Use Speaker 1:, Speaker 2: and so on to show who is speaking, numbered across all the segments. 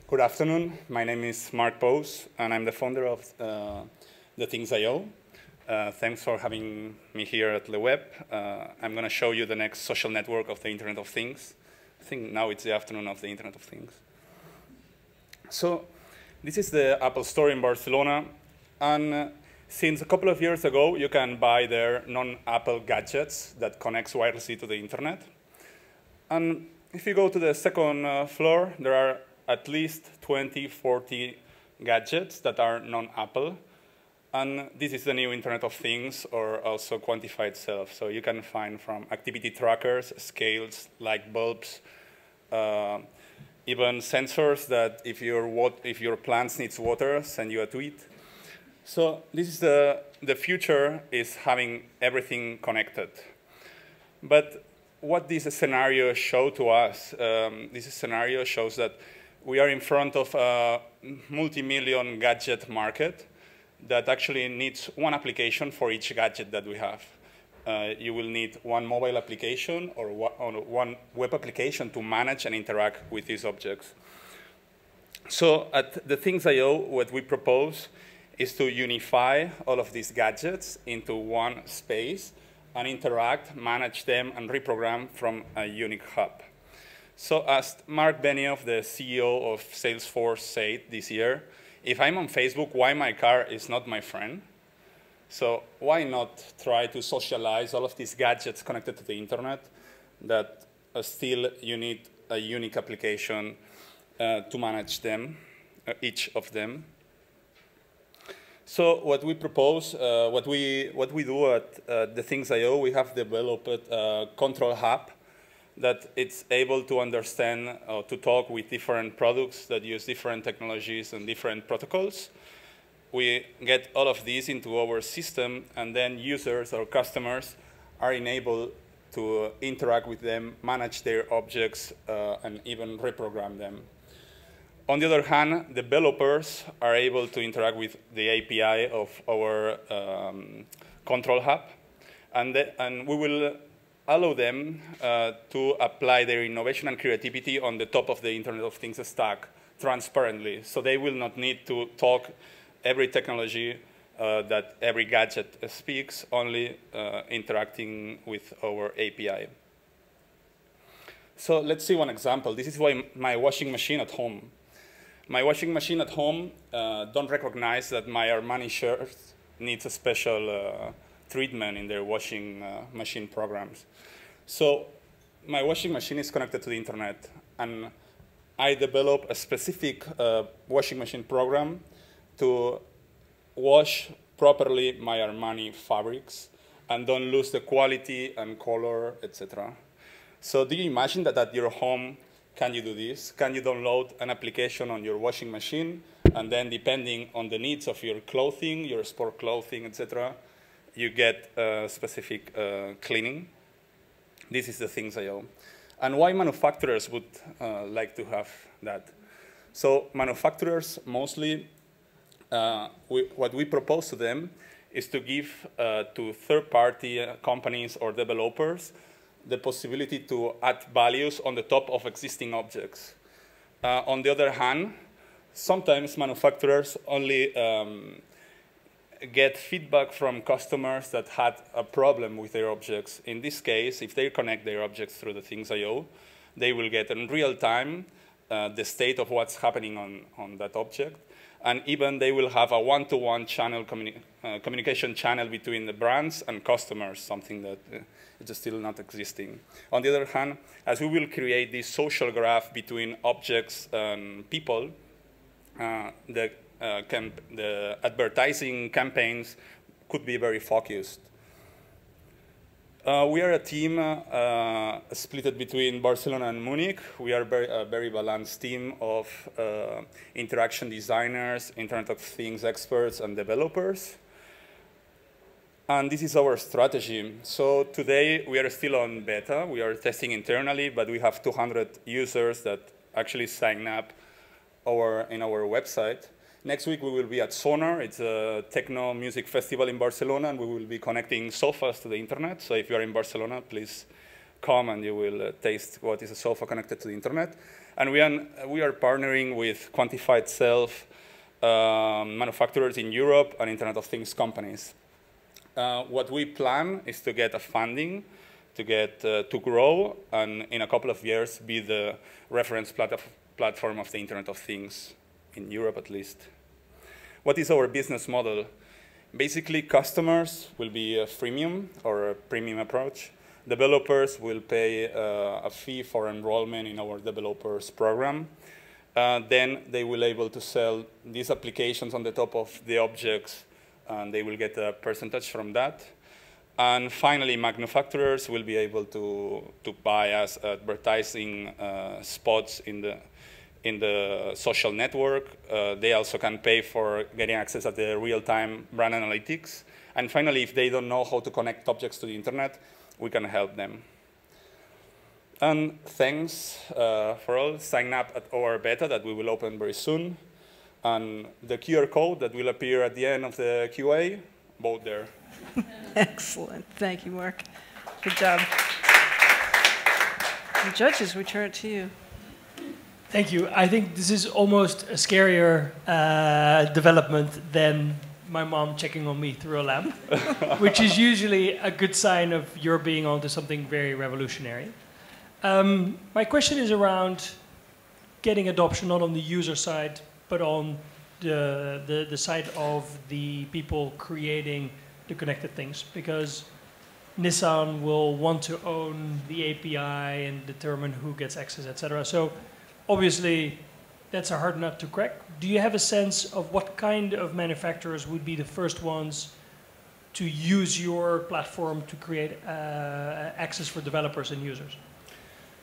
Speaker 1: Good afternoon. My name is Mark Pose, and I'm the founder of theThings.io. Thanks for having me here at LeWeb. I'm going to show you the next social network of the Internet of Things. I think now it's the afternoon of the Internet of Things. So this is the Apple Store in Barcelona. And since a couple of years ago, you can buy their non-Apple gadgets that connects wirelessly to the Internet. And if you go to the second floor, there are at least 20, 40 gadgets that are non-Apple. And this is the new Internet of Things, or also quantified self. So you can find from activity trackers, scales, light bulbs, even sensors that if your plants needs water, send you a tweet. So this is the future is having everything connected. But what this scenario shows to us, this scenario shows that we are in front of a multi-million gadget market that actually needs one application for each gadget that we have. You will need one mobile application or one web application to manage and interact with these objects. So at theThings.io, what we propose is to unify all of these gadgets into one space and interact, manage them, and reprogram from a unique hub. So as Mark Benioff, the CEO of Salesforce, said this year, if I'm on Facebook, why my car is not my friend? So why not try to socialize all of these gadgets connected to the Internet that still you need a unique application to manage them, each of them. So what we propose, what we do at theThings.io, we have developed a control hub that it's able to understand, to talk with different products that use different technologies and different protocols. We get all of these into our system, and then users or customers are enabled to interact with them, manage their objects, and even reprogram them. On the other hand, developers are able to interact with the API of our control hub, and we will allow them to apply their innovation and creativity on the top of the Internet of Things stack transparently. So they will not need to talk every technology that every gadget speaks, only interacting with our API. So let's see one example. This is my washing machine at home. My washing machine at home don't recognize that my Armani shirt needs a special treatment in their washing machine programs. So my washing machine is connected to the Internet, and I develop a specific washing machine program to wash properly my Armani fabrics and don't lose the quality and color, etc. So do you imagine that at your home, can you do this? Can you download an application on your washing machine, and then depending on the needs of your clothing, your sport clothing, etc., you get specific cleaning? This is theThings.io. And why manufacturers would like to have that? So manufacturers mostly, what we propose to them is to give to third-party companies or developers the possibility to add values on the top of existing objects. On the other hand, sometimes manufacturers only get feedback from customers that had a problem with their objects. In this case, if they connect their objects through theThings.io, they will get in real time the state of what's happening on that object. And even they will have a one-to-one channel communication channel between the brands and customers, something that is still not existing. On the other hand, as we will create this social graph between objects and people, the advertising campaigns could be very focused. We are a team split between Barcelona and Munich. We are a very balanced team of interaction designers, Internet of Things experts, and developers. And this is our strategy. So today, we are still on beta. We are testing internally, but we have 200 users that actually sign up in our website. Next week we will be at Sonar. It's a techno music festival in Barcelona, and we will be connecting sofas to the internet. So if you are in Barcelona, please come and you will taste what is a sofa connected to the internet. And we are partnering with quantified self manufacturers in Europe and Internet of Things companies. What we plan is to get a funding to grow, and in a couple of years be the reference platform of the Internet of Things, in Europe at least. What is our business model? Basically, customers will be a freemium or a premium approach. Developers will pay a fee for enrollment in our developers program. Then they will be able to sell these applications on the top of the objects, and they will get a percentage from that. And finally, manufacturers will be able to buy us advertising spots in the social network. They also can pay for getting access to the real-time brand analytics. And finally, if they don't know how to connect objects to the internet, we can help them. And thanks for all. Sign up at our beta that we will open very soon. And the QR code that will appear at the end of the QA, both there.
Speaker 2: Excellent. Thank you, Mark. Good job. The judges, we turn it to you.
Speaker 3: Thank you. I think this is almost a scarier development than my mom checking on me through a lamp, which is usually a good sign of you're being onto something very revolutionary. My question is around getting adoption not on the user side, but on the side of the people creating the connected things, because Nissan will want to own the API and determine who gets access, etc. So obviously, that's a hard nut to crack. Do you have a sense of what kind of manufacturers would be the first ones to use your platform to create access for developers and users?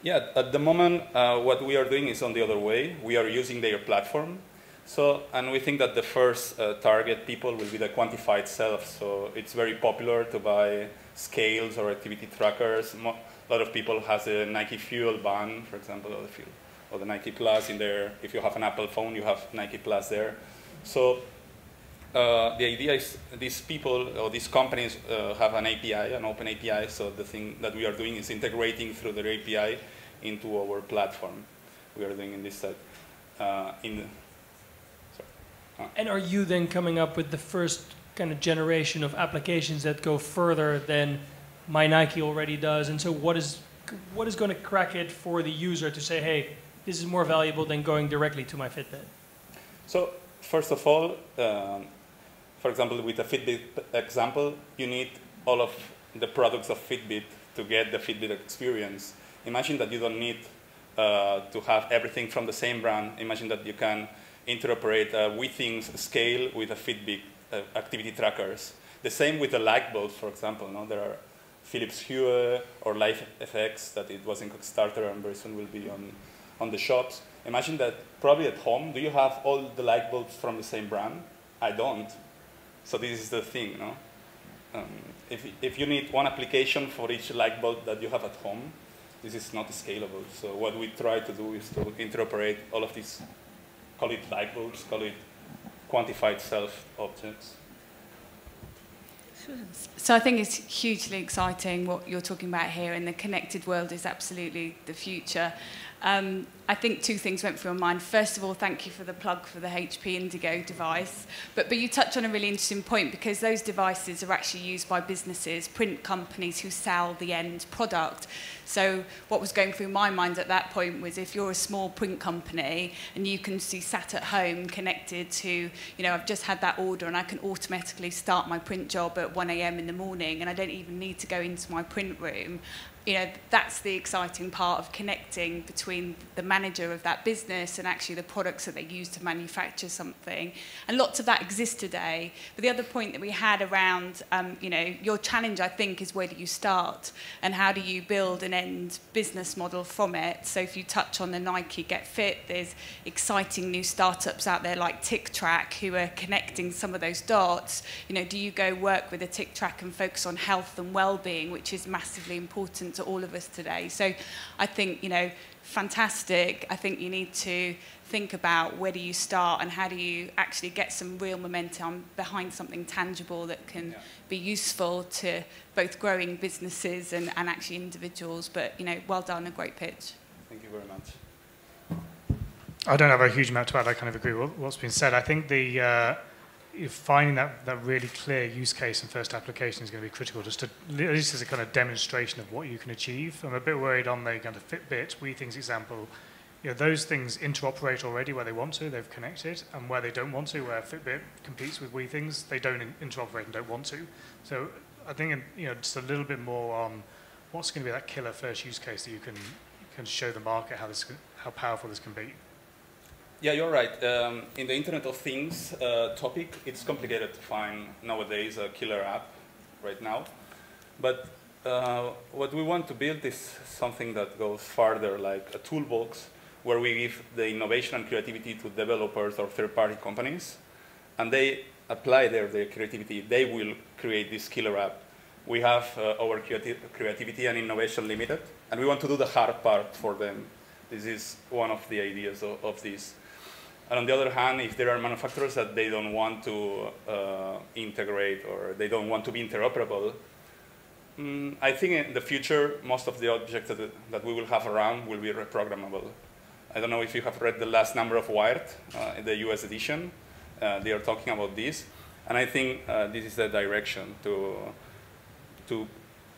Speaker 1: Yeah, at the moment, what we are doing is on the other way. We are using their platform. So, and we think that the first target people will be the quantified self. So it's very popular to buy scales or activity trackers. A lot of people has a Nike Fuel band, for example, or the Nike Plus in there. If you have an Apple phone, you have Nike Plus there. So the idea is these people or these companies have an API, an open API. So the thing that we are doing is integrating through their API into our platform. We are doing in this side.
Speaker 3: And are you then coming up with the first kind of generation of applications that go further than my Nike already does? And so what is going to crack it for the user to say, hey, this is more valuable than going directly to my Fitbit?
Speaker 1: So first of all, for example, with the Fitbit example, you need all of the products of Fitbit to get the Fitbit experience. Imagine that you don't need to have everything from the same brand. Imagine that you can interoperate a theThings scale with a Fitbit activity trackers. The same with the light bulbs, for example. No? There are Philips Hue or LifeFX that it was in Kickstarter and very soon will be on the shops. Imagine that probably at home, do you have all the light bulbs from the same brand? I don't. So this is the thing. No? If you need one application for each light bulb that you have at home, this is not scalable. So what we try to do is to interoperate all of these, call it light bulbs, call it quantified self objects.
Speaker 4: So I think it's hugely exciting what you're talking about here, and the connected world is absolutely the future. I think two things went through my mind. First of all, thank you for the plug for the HP Indigo device. But you touch on a really interesting point, because those devices are actually used by businesses, print companies who sell the end product. So what was going through my mind at that point was, if you're a small print company and you can see sat at home connected to, you know, I've just had that order and I can automatically start my print job at 1 a.m. in the morning and I don't even need to go into my print room. You know, that's the exciting part of connecting between the manager of that business and actually the products that they use to manufacture something. And lots of that exists today. But the other point that we had around, you know, your challenge, I think, is where do you start and how do you build an end business model from it? So if you touch on the Nike Get Fit, there's exciting new startups out there like TickTrack who are connecting some of those dots. You know, do you go work with a TickTrack and focus on health and well-being, which is massively important to all of us today. So I think, you know, fantastic. I think you need to think about where do you start and how do you actually get some real momentum behind something tangible that can be useful to both growing businesses and actually individuals. But, you know, well done, a great pitch.
Speaker 1: Thank you very much.
Speaker 5: I don't have a huge amount to add. I kind of agree with what's been said. I think finding that really clear use case and first application is going to be critical, just to, at least as a kind of demonstration of what you can achieve. I'm a bit worried on the kind of Fitbit, WeThings example. You know, those things interoperate already where they want to, they've connected, and where they don't want to, where Fitbit competes with WeThings, they don't interoperate and don't want to. So I think, you know, just a little bit more on what's going to be that killer first use case that you can show the market how powerful this can be.
Speaker 1: Yeah, you're right. In the Internet of Things topic, it's complicated to find nowadays a killer app right now. But what we want to build is something that goes farther, like a toolbox where we give the innovation and creativity to developers or third-party companies, and they apply their creativity. They will create this killer app. We have our creativity and innovation limited, and we want to do the hard part for them. This is one of the ideas of this. And on the other hand, if there are manufacturers that they don't want to integrate or they don't want to be interoperable, I think in the future, most of the objects that we will have around will be reprogrammable. I don't know if you have read the last number of Wired, in the US edition. They are talking about this. And I think this is the direction to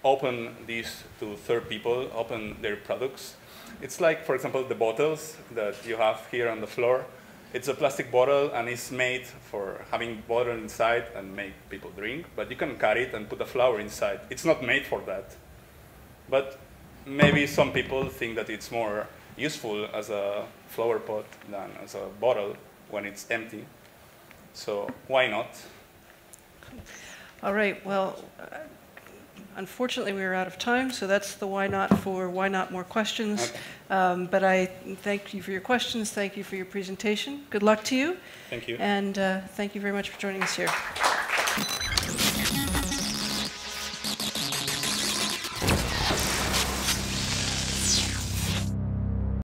Speaker 1: open this to third people, open their products. It's like, for example, the bottles that you have here on the floor. It's a plastic bottle, and it's made for having water inside and make people drink, but you can cut it and put a flower inside. It's not made for that. But maybe some people think that it's more useful as a flower pot than as a bottle when it's empty. So why not?
Speaker 2: All right, well, unfortunately we are out of time, so that's the why not for why not more questions.
Speaker 1: Okay.
Speaker 2: But I thank you for your questions, thank you for your presentation. Good luck to you.
Speaker 1: Thank you.
Speaker 2: And thank you very much for joining us here.